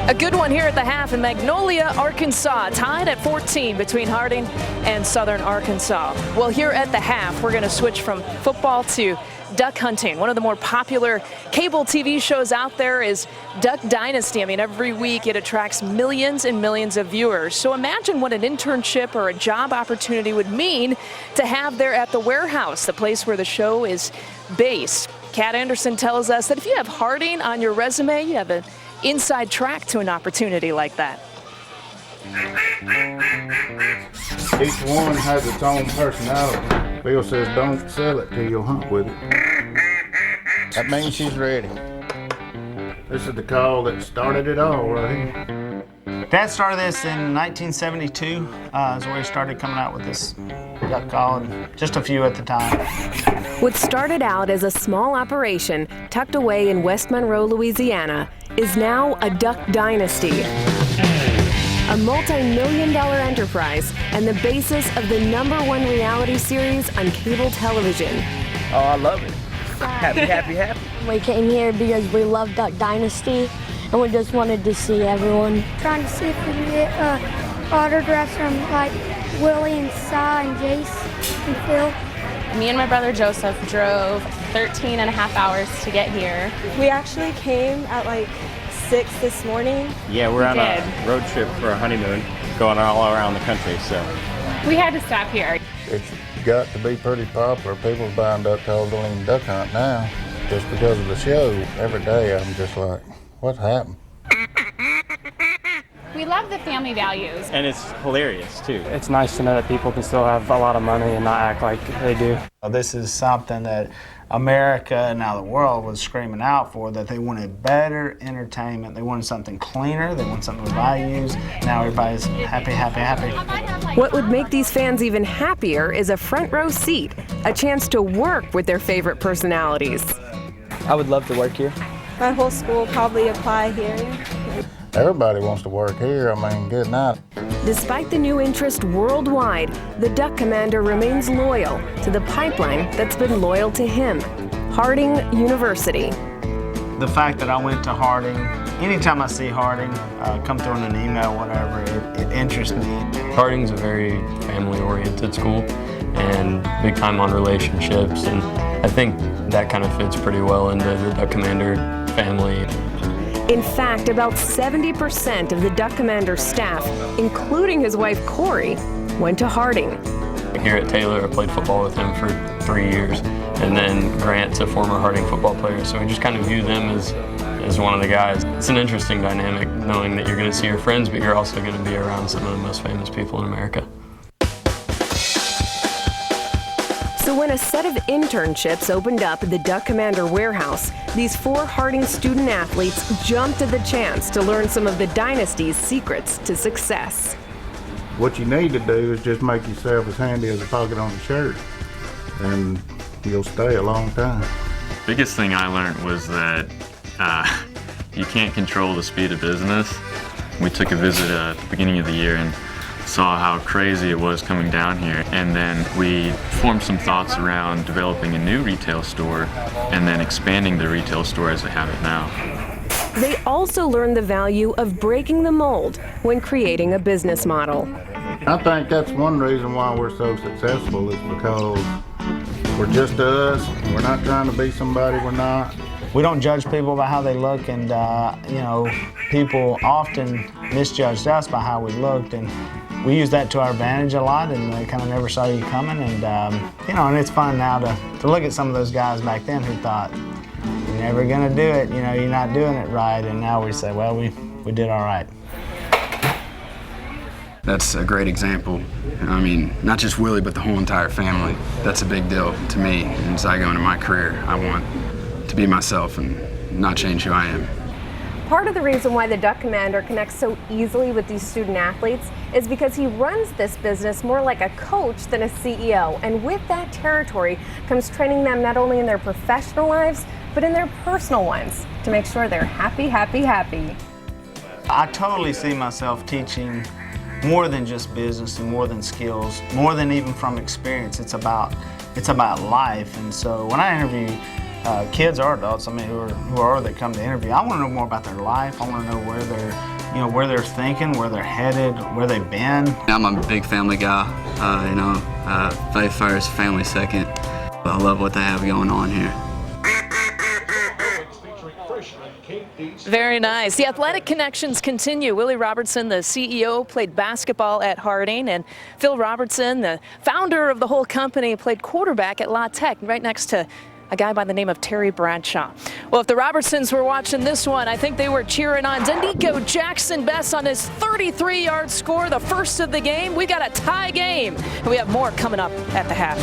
A good one here at the half in Magnolia, Arkansas, tied at 14 between Harding and Southern Arkansas. Well, here at the half, we're going to switch from football to duck hunting. One of the more popular cable TV shows out there is Duck Dynasty. I mean, every week it attracts millions and millions of viewers. So imagine what an internship or a job opportunity would mean to have there at the warehouse, the place where the show is based. Kat Anderson tells us that if you have Harding on your resume, you have an inside track to an opportunity like that. Each one has its own personality. Bill says don't sell it till you'll hunt with it. That means she's ready. This is the call that started it all right here. Dad started this in 1972, is where he started coming out with this duck call, and just a few at the time. What started out as a small operation tucked away in West Monroe, Louisiana, is now a duck dynasty. A multi-million-dollar enterprise and the basis of the #1 reality series on cable television. Oh, I love it. Happy, happy, happy. We came here because we love Duck Dynasty, and we just wanted to see everyone. Trying to see if we can get autographs from like Willie and Cy and Jace and Phil. Me and my brother Joseph drove 13 and a half hours to get here. We actually came at like 6 this morning. Yeah, we're on a road trip for a honeymoon, going all around the country, so. We had to stop here. It's got to be pretty popular. People's buying duck calls, don't even duck hunt now. Just because of the show, every day I'm just like, what's happened? We love the family values. And it's hilarious, too. It's nice to know that people can still have a lot of money and not act like they do. This is something that America and now the world was screaming out for, that they wanted better entertainment. They wanted something cleaner. They wanted something with values. Now everybody's happy, happy, happy. What would make these fans even happier is a front row seat, a chance to work with their favorite personalities. I would love to work here. My whole school will probably apply here. Everybody wants to work here. I mean, good night. Despite the new interest worldwide, the Duck Commander remains loyal to the pipeline that's been loyal to him, Harding University. The fact that I went to Harding, anytime I see Harding come through in an email, whatever, it interests me. Harding's a very family-oriented school and big time on relationships, and I think that kind of fits pretty well into the Duck Commander family. In fact, about 70% of the Duck Commander's staff, including his wife Corey, went to Harding. Here at Taylor, I played football with him for 3 years, and then Grant's a former Harding football player, so we just kind of view them as one of the guys. It's an interesting dynamic knowing that you're going to see your friends, but you're also going to be around some of the most famous people in America. So when a set of internships opened up at the Duck Commander warehouse, these 4 Harding student athletes jumped at the chance to learn some of the Dynasty's secrets to success. What you need to do is just make yourself as handy as a pocket on a shirt, and you'll stay a long time. Biggest thing I learned was that you can't control the speed of business. We took a visit at the beginning of the year and saw how crazy it was coming down here, and then we formed some thoughts around developing a new retail store and then expanding the retail store as they have it now. They also learned the value of breaking the mold when creating a business model. I think that's one reason why we're so successful, is because we're just us. We're not trying to be somebody we're not. We don't judge people by how they look, and you know, people often misjudged us by how we looked, and we use that to our advantage a lot, and they kind of never saw you coming, and you know, and it's fun now to look at some of those guys back then who thought, you're never gonna do it, you know, you're not doing it right, and now we say, well, we did all right. That's a great example. I mean, not just Willie, but the whole entire family. That's a big deal to me, and as I go into my career, I want to be myself and not change who I am. Part of the reason why the Duck Commander connects so easily with these student athletes is because he runs this business more like a coach than a CEO. And with that territory comes training them not only in their professional lives, but in their personal ones to make sure they're happy, happy, happy. I totally see myself teaching more than just business and more than skills, more than even from experience. It's about life. And so when I interview kids or adults, I mean, who are that come to interview. I want to know more about their life. I want to know where they're thinking, where they're headed, where they've been. I'm a big family guy. Faith first, family second. But I love what they have going on here. Very nice. The athletic connections continue. Willie Robertson, the CEO, played basketball at Harding, and Phil Robertson, the founder of the whole company, played quarterback at La Tech, right next to a guy by the name of Terry Bradshaw. Well, if the Robertsons were watching this one, I think they were cheering on Danico Jackson Best on his 33-yard score, the first of the game. We've got a tie game, and we have more coming up at the half.